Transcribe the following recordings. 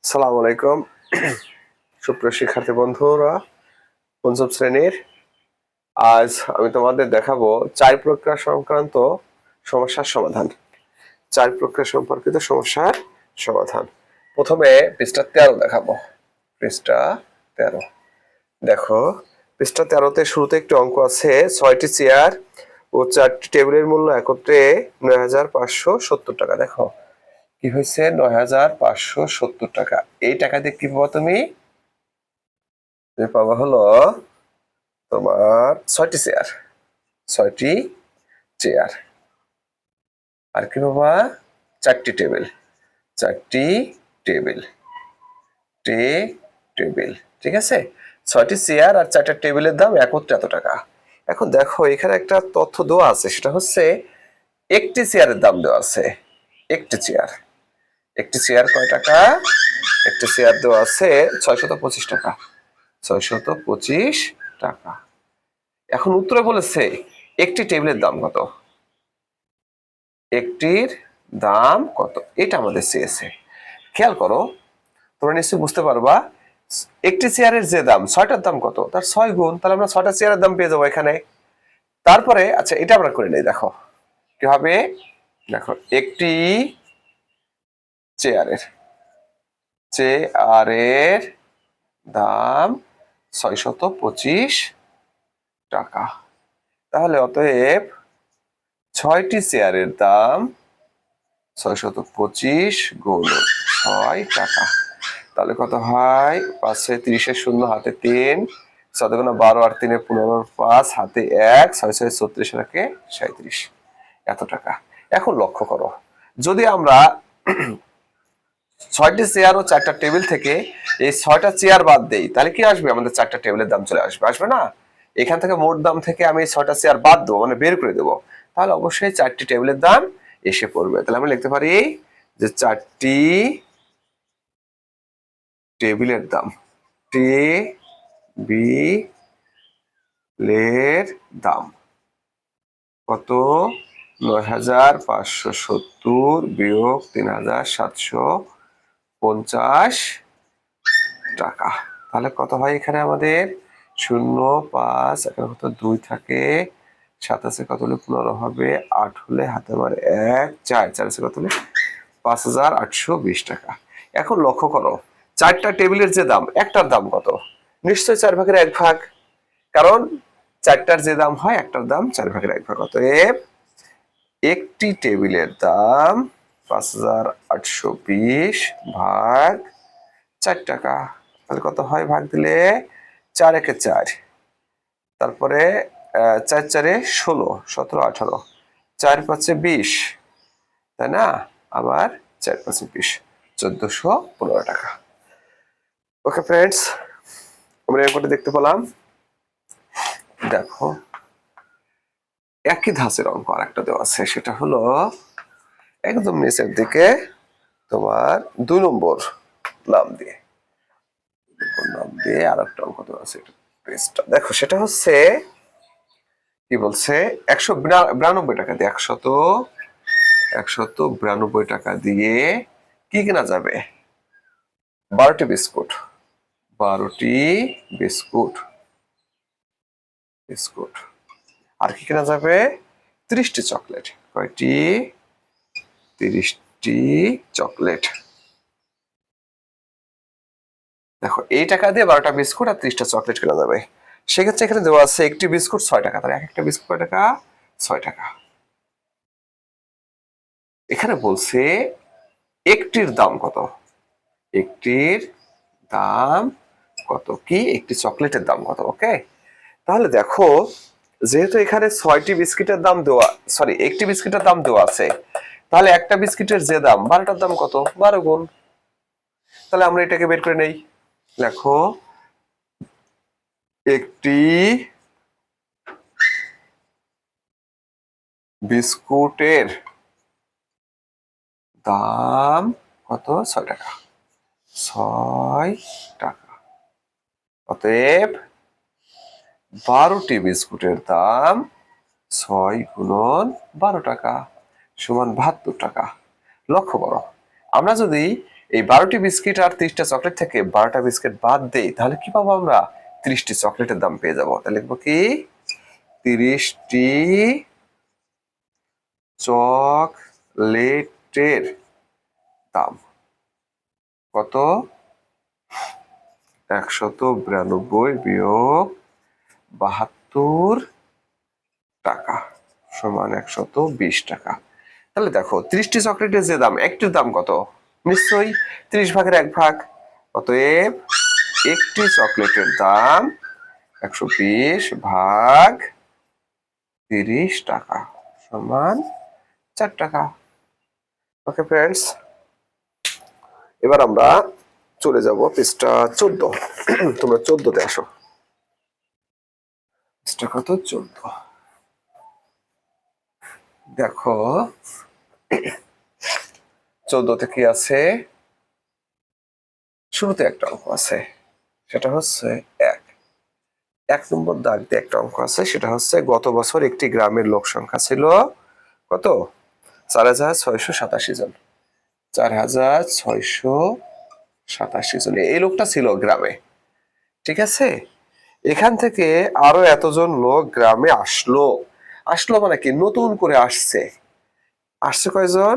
আসসালামু আলাইকুম সুপ্রিয় শিক্ষার্থী বন্ধুরা, পঞ্চম শ্রেণীর। আজ আমি তোমাদের দেখাবো চার প্রক্রিয়া সংক্রান্ত সমস্যার সমাধান। চার প্রক্রিয়া সম্পর্কিত সমস্যার সমাধান। প্রথমে পৃষ্ঠা 13 দেখাবো। পৃষ্ঠা 13 দেখো, পৃষ্ঠা 13তে শুরুতে একটি অঙ্ক আছে। 6টি চেয়ার ও 4টি টেবিলের মূল্য একত্রে ৯,৫৭০ টাকা। দেখো কি হয়েছে, ৯,৫৭০ টাকা। এই টাকা দিয়ে কি পাবো তুমি? পাবা হলো তোমার 6টি চেয়ার, 6টি চেয়ার। আর কি পাবা? 4টি টেবিল, 4টি টেবিল, টেবিল। ঠিক আছে, 6টি চেয়ার আর 4টা টেবিলের দাম একত্রে এত টাকা। এখন দেখো এখানে একটা তথ্য দেওয়া আছে, সেটা হচ্ছে একটি চেয়ারের দাম দেওয়া আছে। একটি চেয়ার, একটি চেয়ার কয় টাকা? একটি চেয়ার দেওয়া আছে 625 টাকা, 625 টাকা। এখন উত্তরে বলেছে একটি টেবিলের দাম কত, একটির দাম কত, এটা আমাদের চেয়েছে। খেয়াল করো, তোমরা নিশ্চয়ই বুঝতে পারবা একটি চেয়ারের যে দাম, 6টার দাম কত, তার 6 গুণ। তাহলে আমরা 6টা চেয়ারের দাম পেয়ে যাবো এখানে। তারপরে আচ্ছা এটা আমরা করে নেই। দেখো কি হবে, দেখো একটি চেয়ারের চেয়ারের দাম 625 টাকা। তাহলে অতএব 6টি চেয়ারের দাম 625 গুণ 6 টাকা। তাহলে কত হয়? 5 6 30 শূন্য, হাতে 3, 7 গুণ 12 আর 3 15 5, হাতে 1, 6 6 36 রাখে 37, এত টাকা। এখন লক্ষ্য করো, যদি আমরা 6টি চেয়ার ও 4টা টেবিল থেকে এই 6টা চেয়ার বাদ দেই, তাহলে কি আসবে? আমাদের 4টা টেবিলের দাম চলে আসবে, আসবে না? এখান থেকে মোট দাম থেকে আমি 6টা চেয়ার বাদ দেবো, মানে বের করে দেবো, তাহলে অবশ্যই 4টি টেবিলের দাম এসে পড়বে। তাহলে আমি লিখতে পারি যে 4টি টেবিলের দাম, টেবিলের দাম কত? ৯,৫৭০ বিয়োগ ৩,৭50 টাকা। তাহলে কত হয় এখানে আমাদের? 0 5, এখানে কত 2 থাকে, 7 আছে কত হলে 15 হবে, 8 হলে হাতে আমার 1 4, 4 আছে কত হলে 5,820 টাকা। এখন লক্ষ্য করো, 4টা টেবিলের যে দাম, একটার দাম কত? নিশ্চয়ই 4 ভাগের 1 ভাগ, কারণ 4টার যে দাম হয় একটার দাম 4 ভাগের 1 ভাগ। অতএব একটি টেবিলের দাম 5,820 ভাগ 4 টাকা। তাহলে কত হয় ভাগ দিলে? 4 একে 4, তারপরে 4 4 এ 16, 17 18, 4 5 এ 20, তাই না? আবার 4 5 এ 20, 1415 টাকা। ওকে ফ্রেন্ডস, আমরা এরপরে দেখতে পেলাম। দেখো একই ধাঁচের অঙ্ক আর একটা দেওয়া আছে, সেটা হলো একদম নিচের দিকে তোমার 2 নম্বর নাম দিয়ে আর একটা অঙ্ক দেওয়া আছে। দেখো সেটা হচ্ছে কি বলছে, 192 টাকা দিয়ে 192 টাকা দিয়ে কি কেনা যাবে? 12টি বিস্কুট, 12টি বিস্কুট, বিস্কুট। আর কি কেনা যাবে? 30টি চকলেট। কয়টি? 30টি চকলেট। দেখো এই টাকা দিয়ে 12টা বিস্কুট আর 30টা চকলেট কেনা যাবে। সেক্ষেত্রে এখানে দেওয়া আছে একটি বিস্কুট 6 টাকা, তাহলে এক একটা বিস্কুট কয় টাকা? 6 টাকা। এখানে বলছে একটির দাম কত, একটির দাম কত, কি একটি চকলেটের দাম কত। ওকে, তাহলে দেখো যেহেতু এখানে 6টি বিস্কিটের দাম দেওয়া, সরি একটি বিস্কিটের দাম দেওয়া আছে, তাহলে একটা বিস্কিটের যে দাম 12টার দাম কত? 12 গুণ। তাহলে আমরা এটাকে বের করে নেই। দেখো একটি বিস্কুটের দাম কত? 6 টাকা, 6 টাকা। অতএব 12টি বিস্কুটের দাম 6 গুণন 12 টাকা সমান 72 টাকা। লক্ষ্য করো, আমরা যদি এই 12টি বিস্কিট আর 30টা চকলেট থেকে 12টা বিস্কিট বাদ দেই, তাহলে কি পাবো আমরা? 30টি চকলেটের দাম পেয়ে যাবো। তাহলে লিখবো কি 30টি চকলেটের দাম কত? 192 বিয়োগ 72 টাকা সমান 120 টাকা। তাহলে দেখো 30টি চকলেটের যে দাম, একটির দাম কত? নিশ্চয়ই 30 ভাগের 1 ভাগ। অতএব একটি চকলেটের দাম 120 ভাগ 30 টাকা সমান 4 টাকা। ওকে ফ্রেন্ডস, এবার আমরা চলে যাব পৃষ্ঠা 14। তোমরা 14তে আসো। পৃষ্ঠা কত? 14। দেখো 14তে কি আছে? শুরুতে একটা অঙ্ক আছে, সেটা হচ্ছে 1 নম্বর দাগ দিয়ে একটা অঙ্ক আছে, সেটা হচ্ছে গত বছর একটি গ্রামের লোক সংখ্যা ছিল কত? 4687 জন। 4687 জন এই লোকটা ছিল গ্রামে, ঠিক আছে? এখান থেকে আরো এতজন লোক গ্রামে আসলো। আসলো মানে কি? নতুন করে আসছে। আসছে কয়জন?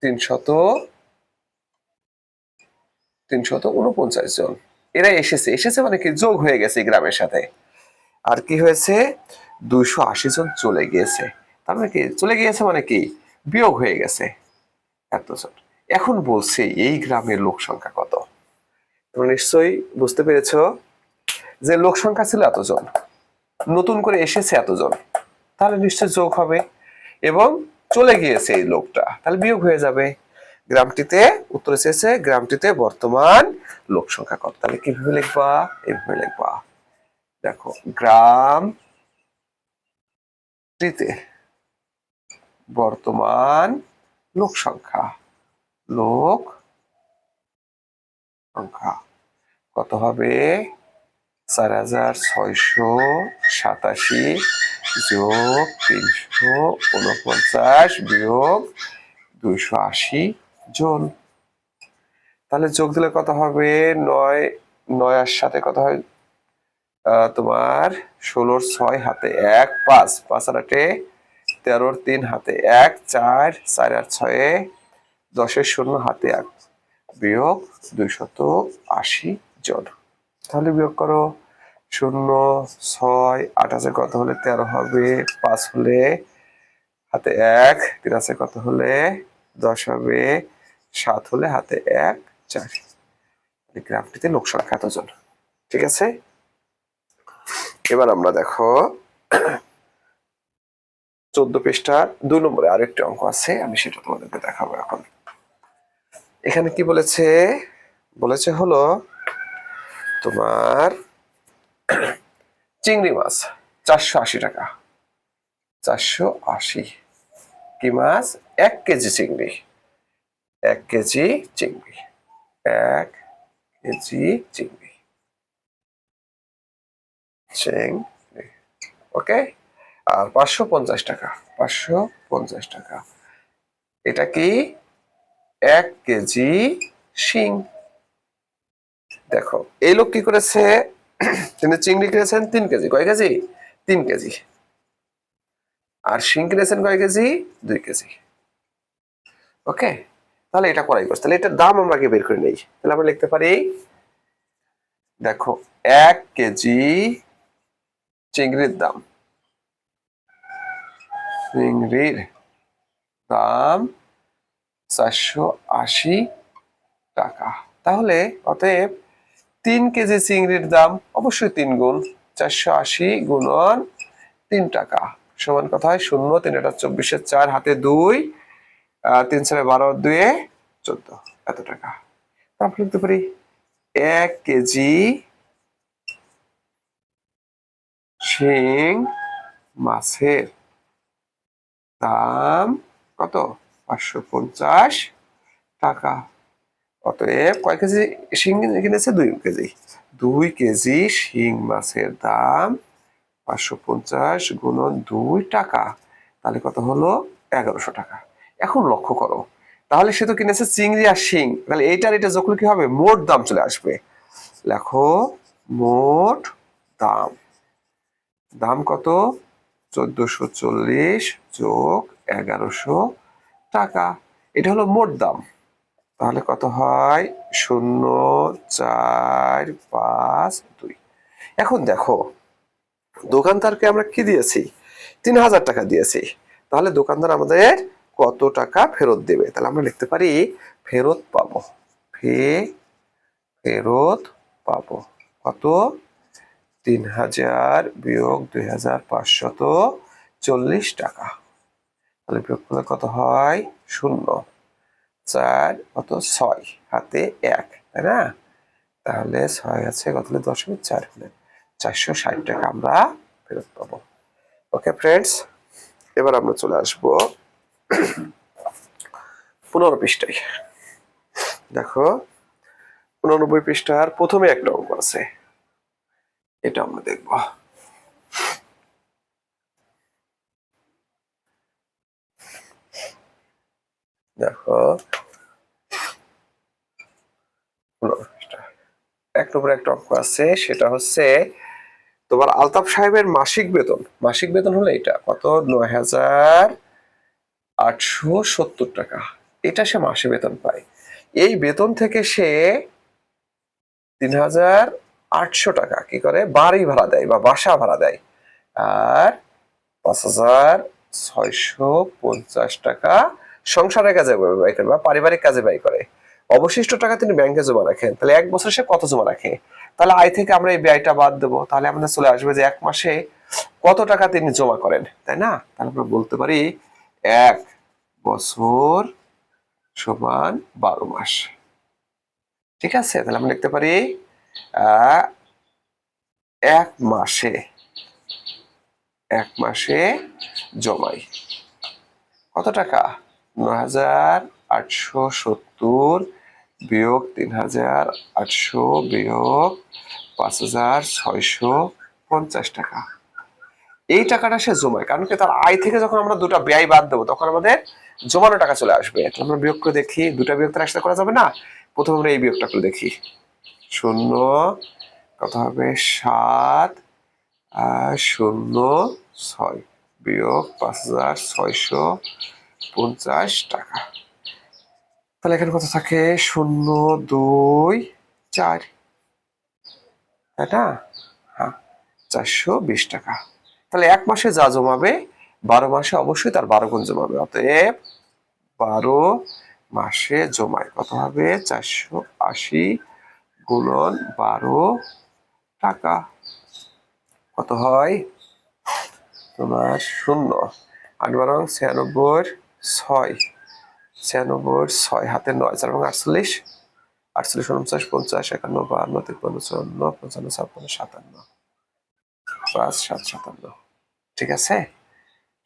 349 জন। এরা এসেছে। এসেছে মানে কি? যোগ হয়ে গেছে গ্রামের সাথে। আর কি হয়েছে? 280 জন চলে গিয়েছে। তার মানে কি? চলে গিয়েছে মানে কি? বিয়োগ হয়ে গেছে এতজন। এখন বলছে এই গ্রামের লোক সংখ্যা কত? তোমরা নিশ্চয়ই বুঝতে পেরেছো যে লোক সংখ্যা ছিল এতজন, নতুন করে এসেছে এতজন, তাহলে নিশ্চয় যোগ হবে, এবং চলে গিয়েছে এই লোকটা, তাহলে বিয়োগ হয়ে যাবে। গ্রামটিতে উত্তরে চেয়েছে গ্রামটিতে বর্তমান লোক সংখ্যা কত। তাহলে কিভাবে লিখবা? এইভাবে লিখবা। দেখো গ্রামটিতে বর্তমান লোক সংখ্যা কত হবে? 4687 যোগ 349 বিয়োগ 280 জন। তাহলে যোগ দিলে কত হবে? 9 সাথে কত হয়? তোমার 16 6 হাতে 1 5 5 আর 8 13 3 হাতে 1 4 4 আর 6 10 0 হাতে 1 বিয়োগ 280 জন। তাহলে বিয়োগ করো। 0 6 8 আছে কত হলে 13 হবে, 5 হলে হাতে 1, 3 আছে কত হলে 10 হবে, 7 হলে হাতে 1 4। গ্রামটিতে লোক সংখ্যা এতজন, ঠিক আছে? এবার আমরা দেখো 14 পৃষ্ঠার 2 নম্বরে আরেকটি অঙ্ক আছে, আমি সেটা তোমাদেরকে দেখাবো এখন। এখানে কি বলেছে? বলেছে হলো তোমার চিংড়ি মাছ 480 টাকা। 480 কি মাছ? 1 কেজি চিংড়ি। 1 কেজি চিংড়ি। 1 কেজি চিংড়ি। ওকে। আর 550 টাকা। 550 টাকা। এটা কি? 1 কেজি শিং। দেখো এই লোক কি করেছে? তিনি চিংড়ি কিনেছেন 3 কেজি। কয় কেজি? 3 কেজি। আর শিং কিনেছেন কয় কেজি? 2 কেজি। ওকে, তাহলে এটা করাই করছে। তাহলে এটার দাম আমরা আগে বের করে নেই। তাহলে আমরা লিখতে পারি, দেখো 1 কেজি চিংড়ির দাম, চিংড়ির দাম 480 টাকা। তাহলে অতএব 3 কেজি চিংড়ির দাম অবশ্যই 3 গুণ 480 গুণন 3 টাকা সমান কত হয়? 0 3 এটা 24 4 হাতে 2 3 4 12 2 14 এত টাকা। তারপর লিখতে পারি 1 কেজি শিং মাছের দাম কত? 550 টাকা। অতএব কয় কেজি শিং কিনেছে? 2 কেজি। 2 কেজি শিং মাছের দাম 550 গুণন 2 টাকা, তাহলে কত হলো? 1100 টাকা। এখন লক্ষ্য করো তাহলে সে তো কিনেছে চিংড়ি আর শিং, তাহলে এইটার এটা যখন কি হবে, মোট দাম চলে আসবে। লেখো মোট দাম। দাম কত? 1440 যোগ 1100 টাকা। এটা হলো মোট দাম। তাহলে কত হয়? 0,452। এখন দেখো, দোকানদারকে আমরা কি দিয়েছি? 3000 টাকা দিয়েছি। তাহলে দোকানদার আমাদের কত টাকা ফেরত দেবে? তাহলে আমরা লিখতে পারি ফেরত পাবো, ফেরত পাবো কত? 3000 বিয়োগ 2540 টাকা। তাহলে বিয়োগ করলে কত হয়? 0, 4 কত? 6 হাতে 1, তাই না? তাহলে 6 আছে কত হলে 0.4 হলে 460 টাকা আমরা ফেরত পাবো। ওকে ফ্রেন্ডস, এবার আমরা চলে আসবো 15 পৃষ্ঠায়। দেখো 89 পৃষ্ঠার প্রথমে একটা অঙ্ক আছে, এটা আমরা দেখব। দেখো 15 পৃষ্ঠা, এক নম্বরে একটা অঙ্ক আছে, সেটা হচ্ছে তোমার আলতাফ সাহেবের মাসিক বেতন। মাসিক বেতন হলো এটা কত? 9870 টাকা। এটা সে মাসে বেতন পায়। এই বেতন থেকে সে 3800 টাকা কি করে? বাড়ি ভাড়া দেয় বা বাসা ভাড়া দেয়। আর 5650 টাকা সংসারের কাজে ব্যয় করে বা পারিবারিক কাজে ব্যয় করে। অবশিষ্ট টাকা তিনি ব্যাংকে জমা রাখেন। তাহলে এক বছর সে কত জমা রাখে? তাহলে আয় থেকে আমরা এই ব্যয়টা বাদ দেবো। তাহলে আমাদের চলে আসবে যে এক মাসে কত টাকা তিনি জমা করেন, তাই না? তাহলে আমরা বলতে পারি এক বছর সমান 12 মাস। ঠিক আছে, তাহলে আমরা লিখতে পারি এক মাসে জমাই কত টাকা? 9870 বিয়োগ 3800 বিয়োগ 5650 টাকা। এই টাকাটা সে জমায়, কারণ কি তার আয় থেকে যখন আমরা দুটা ব্যয় বাদ দেবো তখন আমাদের জমানো টাকা চলে আসবে। আমরা বিয়োগ করে দেখি, দুটা বিয়োগ তো একসাথে করা যাবে না। প্রথমে আমরা এই বিয়োগটা করে দেখি। 0 কত হবে? 7,006 বিয়োগ 5650 টাকা। তাহলে এখানে কত থাকে? 0,2,4, তাই না? হ্যাঁ, 420 টাকা। তাহলে এক মাসে যা জমাবে 12 মাসে অবশ্যই তার 12 গুণ জমাবে। অতএব 12 মাসে জমায় কত হবে? 480 গুণন 12 টাকা। কত হয় তোমার? 0 8 12 96, 96 হাতে 9, 4 এবং 48, 48 49 50 51 52 53 54 55 56 57 5 7 57। ঠিক আছে,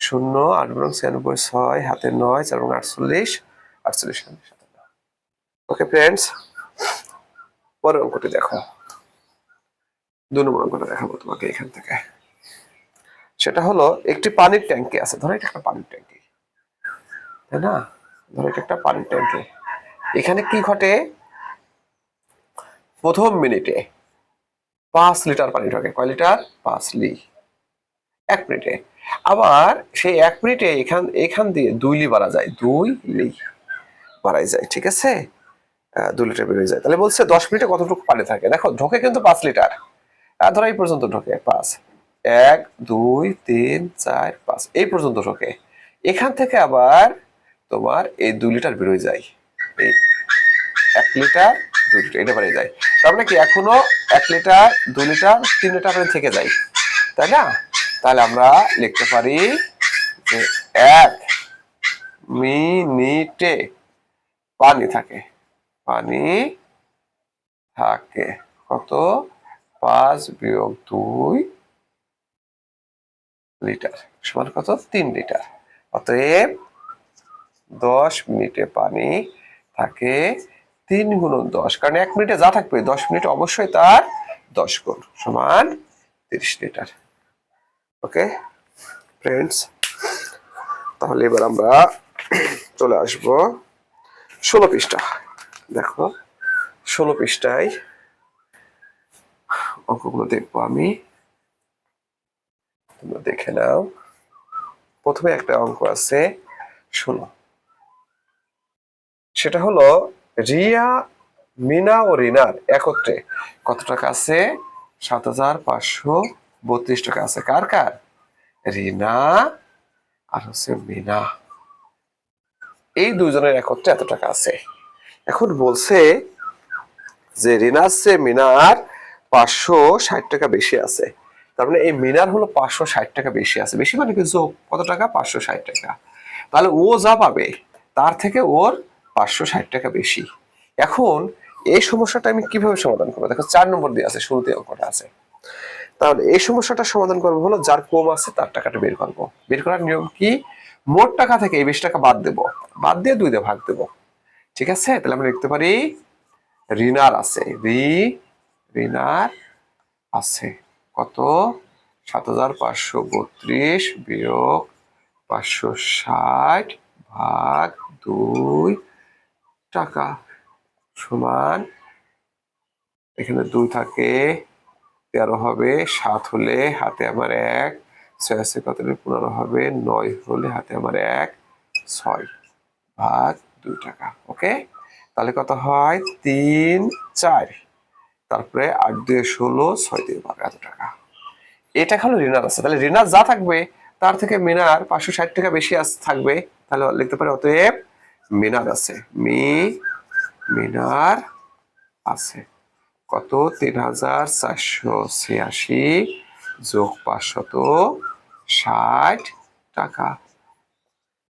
0 8 বরং 96 6 হাতে 9 4 এবং 48 48 57। ওকে ফ্রেন্ডস, পরের অঙ্কটি দেখো। 2 নম্বর অঙ্কটা দেখাবো তোমাকে এখান থেকে। সেটা হলো একটি পানির ট্যাঙ্কি আছে। ধরো এটা একটা পানির ট্যাঙ্কি, তাই না? ধরো এটা একটা পানির ট্যাঙ্কি। এখানে কি ঘটে? প্রথম মিনিটে 5 লিটার পানি ঢোকে। কয় লিটার? 5 লি। 1 মিনিটে। আবার সেই 1 মিনিটে এখান দিয়ে 2 লি বাড়া যায়, 2 লি বাড়াই যায়। ঠিক আছে, 2 লিটার বেড়ে যায়। তাহলে বলছে 10 মিনিটে কতটুকু পানি থাকে। দেখো ঢোকে কিন্তু 5 লিটার, ধরো এই পর্যন্ত ঢোকে 5, 1 2 3 4 5 এই পর্যন্ত ঢোকে। এখান থেকে আবার তোমার এই 2 লিটার বেরোয় যায়, এই 1 লিটার 2 লিটার এটা বেড়ে যায়। তার মানে কি এখনো 1 লিটার 2 লিটার 3 লিটার করে থেকে যায়, তাই না? তাহলে আমরা লিখতে পারি যে 1 মিনিটে পানি থাকে কত? 5 বিয়োগ 2 লিটার সমান কত? 3 লিটার। অতএব 10 মিনিটে পানি থাকে 3 গুণন 10, কারণ 1 মিনিটে যা থাকবে 10 মিনিটে অবশ্যই তার 10 গুণ সমান 30 লিটার। ওকে ফ্রেন্ডস, তাহলে এবার আমরা চলে আসব 16 পৃষ্ঠা। দেখো 16 পৃষ্ঠায় অঙ্কগুলো দেখবো আমি, তোমরা দেখে নাও। প্রথমে একটা অঙ্ক আছে 16, সেটা হলো রিয়া, মিনা ও রিনার একত্রে কত টাকা আছে? 7,532 টাকা আছে। কার কার? রিনা আর হচ্ছে মিনা, এই দুজনের একত্রে এত টাকা আছে। এখন বলছে যে রিনার চেয়ে মিনার 560 টাকা বেশি আছে। তার মানে এই মিনার হলো 560 টাকা বেশি আছে। বেশি মানে কি যোগ, কত টাকা? 560 টাকা। তাহলে ও যা পাবে তার থেকে ওর 560 টাকা বেশি। এখন এই সমস্যাটা আমি কিভাবে সমাধান করবো? দেখো 4 নম্বর দিয়ে আছে, শুরুতে অঙ্কটা আছে। তাহলে এই সমস্যাটা সমাধান করবো হলো যার কম আছে তার টাকাটা বের করবো। বের করার নিয়ম কি? মোট টাকা থেকে এই 20 টাকা বাদ দেবো, বাদ দিয়ে 2 দিয়ে ভাগ দেবো। ঠিক আছে? তাহলে আমরা লিখতে পারি রিনার আছে, রিনার আছে কত? 7,532 বিয়োগ 560 ভাগ 2 টাকা সমান, এখানে 2 থাকে 13 হবে, 7 হলে হাতে আমার 1, 6 আছে কত? 15 হবে, 9 হলে হাতে আমার 1, 6 ভাগ 2 টাকা। ওকে, তাহলে কত হয়? 3, 4, তারপরে 8 2 16, 6 2 12, এত টাকা। এটা হলো রিনার আছে। তাহলে রিনার যা থাকবে তার থেকে মিনার 560 টাকা বেশি থাকবে। তাহলে লিখতে পারি অতএব মিনার আছে, মিনার আছে কত? 3,486 যোগ 560 টাকা।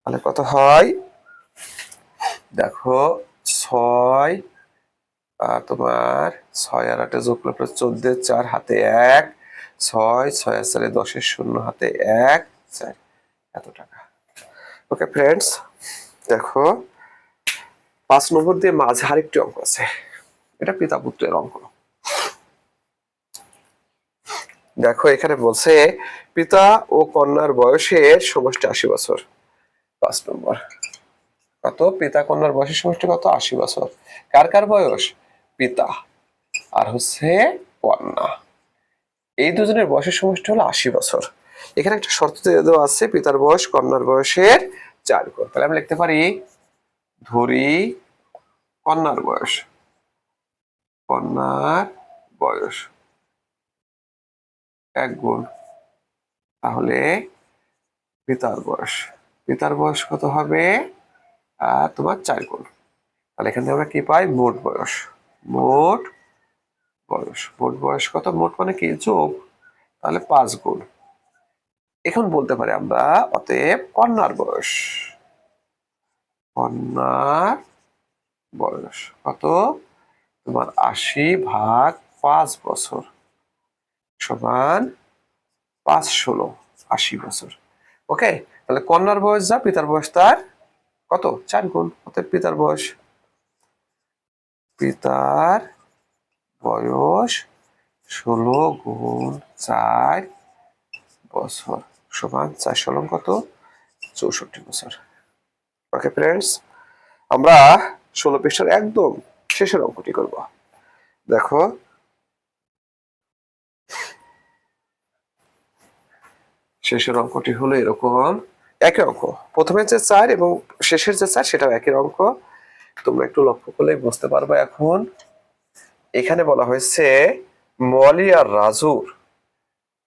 তাহলে কত হয়? দেখো 6, তোমার 6 আর 8 যোগ করলে 14, 4 হাতে 1, 6, 6 আর 4 10, 0 হাতে 1, 4, এত টাকা। ওকে ফ্রেন্ডস, দেখো 5 নম্বর দিয়ে মাঝে আরেকটি অঙ্ক আছে, এটা পিতা পুত্রের অঙ্ক। দেখো এখানে বলছে পিতা ও কন্যার বয়সের সমষ্টি 80 বছর। 5 নম্বর কত? পিতা কন্যার বয়সের সমষ্টি কত? 80 বছর। কার কার বয়স? পিতা আর হচ্ছে কন্যা, এই দুজনের বয়সের সমষ্টি হলো 80 বছর। এখানে একটা শর্ত দেওয়া আছে, পিতার বয়স কন্যার বয়সের 4 গুণ। তাহলে আমি লিখতে পারি ধরি কন্যার বয়স, কন্যার বয়স 1 গুণ, তাহলে পিতার বয়স, পিতার বয়স কত হবে? তোমার 4 গুণ। তাহলে এখান থেকে আমরা কি পাই? মোট বয়স, মোট বয়স, মোট বয়স কত? মোট মানে কি? যোগ, তাহলে 5 গুণ। এখন বলতে পারি আমরা অতএব কন্যার বয়স, কন্যার বয়স কত? তোমার 80 ভাগ 5 বছর সমান 5 16, 80 বছর। ওকে, তাহলে কন্যার বয়স যা, পিতার বয়স তার কত? 4 গুণ। অতএব পিতার বয়স, পিতার বয়স 16 গুণ 4 বছর সমান 4 16 কত? 64 বছর। ওকে ফ্রেন্ডস, আমরা 16 পৃষ্ঠার একদম শেষের অঙ্কটি করব। দেখো শেষের অঙ্কটি হলো এরকম, একই অঙ্ক, প্রথমে যে 4 এবং শেষের যে 4 সেটাও একই অঙ্ক। তোমরা একটু লক্ষ্য করলে বুঝতে পারবে। এখন এখানে বলা হয়েছে মলি আর রাজুর,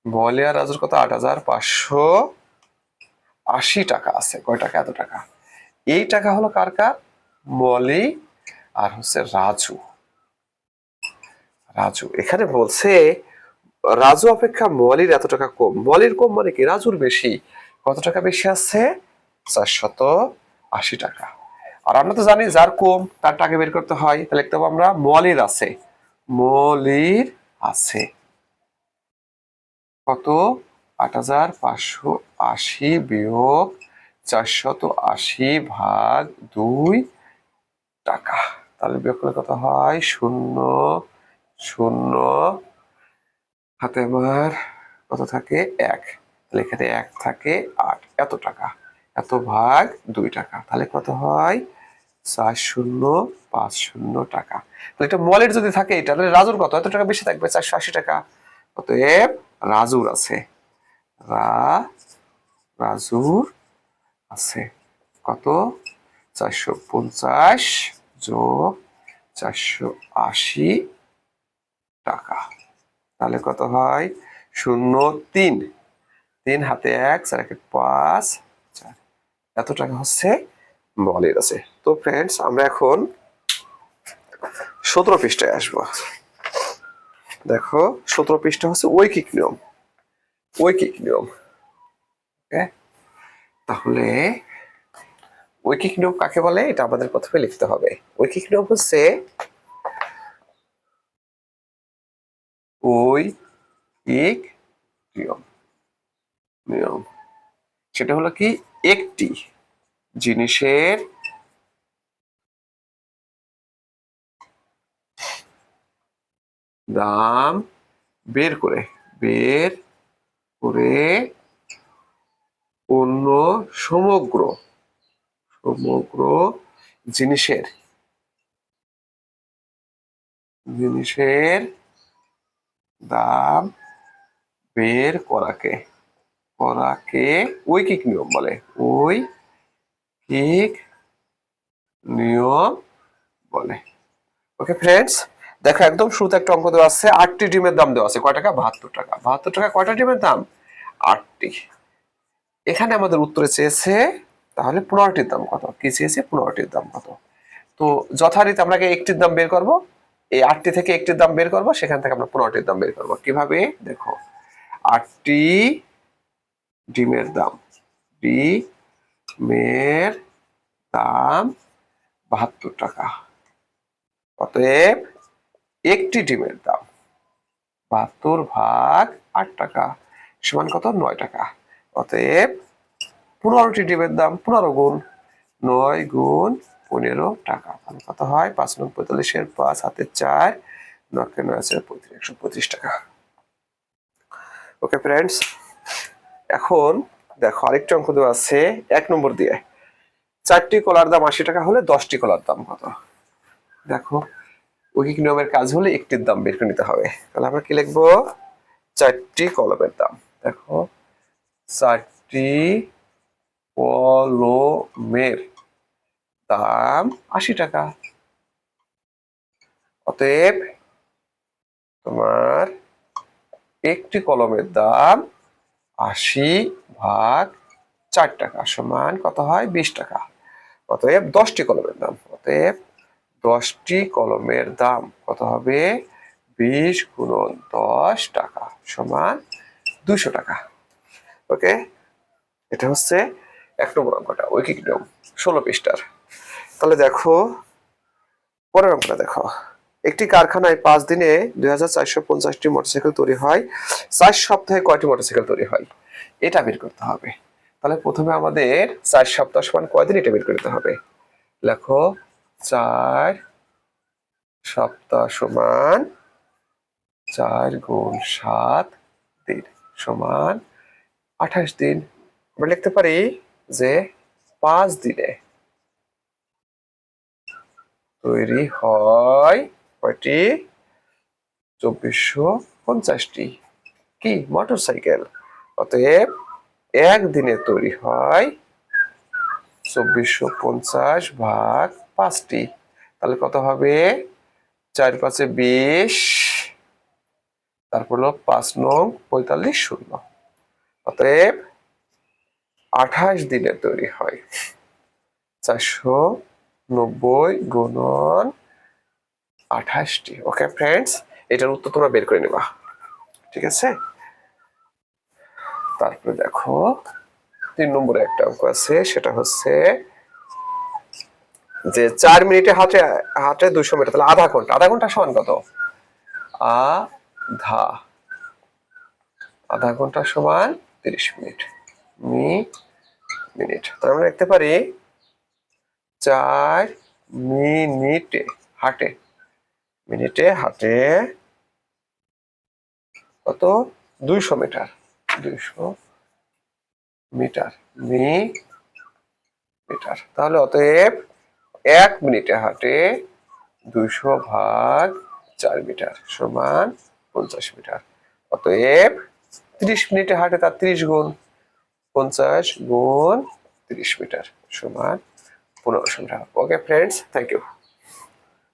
মলি আর রাজুর কত? 8,580 টাকা আছে। কয় টাকা? এত টাকা। এই টাকা হলো কার কার? মলি আর হচ্ছে রাজু, রাজু। এখানে বলছে রাজু অপেক্ষা মলির এত টাকা কম। মলির কম মানে কি? রাজুর বেশি। কত টাকা বেশি আছে? 480 টাকা। আর আমরা তো জানি যার কম তার টাকা বের করতে হয়। তাহলে লিখতে পাবো আমরা মলির আছে, মলির আছে কত? 8,580 বিয়োগ 480 ভাগ 2 টাকা। তাহলে বিয়োগ করলে কত হয়? 0 0 হাতে আমার কত থাকে? 1, তাহলে এখানে 1 থাকে 8, এত টাকা, এত ভাগ 2 টাকা। তাহলে কত হয়? 4050 টাকা। তাহলে এটা মলের যদি থাকে এটা, তাহলে রাজুর কত? এত টাকা বেশি থাকবে, 480 টাকা। অতএব রাজুর আছে, রাজুর আছে কত? 450 যোগ 480 টাকা। তাহলে কত হয়? 0 3 3 হাতে 1 4 1 5 4, এত টাকা হচ্ছে মলের আছে। তো ফ্রেন্ডস, আমরা এখন 17 পৃষ্ঠায় আসবো। দেখো 17 পৃষ্ঠা হচ্ছে ঐকিক নিয়ম। ঐকিক নিয়ম, তাহলে ঐকিক নিয়ম কাকে বলে এটা আমাদের প্রথমে লিখতে হবে। ঐকিক নিয়ম হচ্ছে ঐকিক নিয়ম, নিয়ম সেটা হলো কি, একটি জিনিসের দাম বের করে অন্য সমগ্র জিনিসের দাম বের করাকে ঐকিক নিয়ম বলে। ঐকিক নিয়ম বলে। ওকে ফ্রেন্ডস, দেখো একদম শুরুতে একটা অঙ্ক দেওয়া আছে, 8টি ডিমের দাম দেওয়া আছে কয় টাকা? 72 টাকা। 72 টাকা কয়টা ডিমের দাম? 8টি। এখানে আমাদের উত্তরে চেয়েছে তাহলে 15টির দাম কত? কি চেয়েছে? 15টির দাম কত? তো যথারীতি আমরা একটির দাম বের করব, এই 8টি থেকে একটির দাম বের করব, সেখান থেকে আমরা 15টির দাম বের করব। কিভাবে? দেখো 8টি ডিমের দাম, ডিমের দাম 72 টাকা। অতএব একটি ডিমের দাম 72 ভাগ 8 টাকা সমান কত? 9 টাকা। অতএব 15টি ডিমের দাম 15 গুণ 9 গুণ 15 টাকা, তাহলে কত হয়? 5 9 45 5 হাতে 4 9 9 আছে 125 টাকা। ওকে ফ্রেন্ডস, এখন দেখো আরেকটা অঙ্ক দেওয়া আছে 1 নম্বর দিয়ে, 4টি কলার দাম 80 টাকা হলে 10টি কলার দাম কত? দেখো ঐকিক নিয়মের কাজ হলে একটির দাম বের করে নিতে হবে। তাহলে আমরা কি লিখবো? 4টি কলমের দাম। দেখো 4টি কলমের দাম 80 টাকা। অতএব তোমার একটি কলমের দাম 80 ভাগ 4 টাকা সমান কত হয়? 20 টাকা। অতএব 10টি কলমের দাম, অতএব 10টি কলমের দাম কত হবে? 20 গুণন 10 টাকা সমান 200 টাকা। ওকে, এটা হচ্ছে 1 নম্বর অঙ্কটা, ঐকিক নিয়ম 16 পৃষ্ঠার। তাহলে দেখো পরের অঙ্কটা দেখো, একটি কারখানায় 5 দিনে 2450টি মোটরসাইকেল তৈরি হয়, 4 সপ্তাহে কয়টি মোটরসাইকেল তৈরি হয়? এটা বের করতে হবে। তাহলে প্রথমে আমাদের 4 সপ্তাহ সমান কয়দিন এটা বের করতে হবে। লেখো 4 সপ্তাহ সমান 4 গুণ 7 দিন সমান 28 দিন। আমরা লিখতে পারি যে 5 দিনে তৈরি হয় কয়টি? 2450টি কি মোটরসাইকেল। অতএব একদিনে তৈরি হয় 2450 ভাগ 5টি, তাহলে কত হবে? 4 5 20, তারপর 5 9 45 0। অতএব 28 দিনে তৈরি হয় 490 গুণন 28টি। ওকে ফ্রেন্ডস, এটার উত্তর তোমরা বের করে নেবা, ঠিক আছে? তারপরে দেখো 3 নম্বরে একটা অঙ্ক আছে, সেটা হচ্ছে যে 4 মিনিটে হাঁটে হাঁটে 200 মিটার, তাহলে আধা ঘন্টা, আধা ঘন্টা সমান কত? আধা ঘন্টা সমান 30 মিনিট। মিনিট, তাহলে আমরা লিখতে পারি 4 মিনিটে হাঁটে, কত? 200 মিটার, 200 মিটার মিটার। তাহলে অতএব 1 মিনিটে হাঁটে 200 ভাগ 4 মিটার সমান 50 মিটার। অতএব 30 মিনিটে হাঁটে তার 30 গুণ, 50 গুণ 30 মিটার সমান 1500 metre. Okay friends, thank you.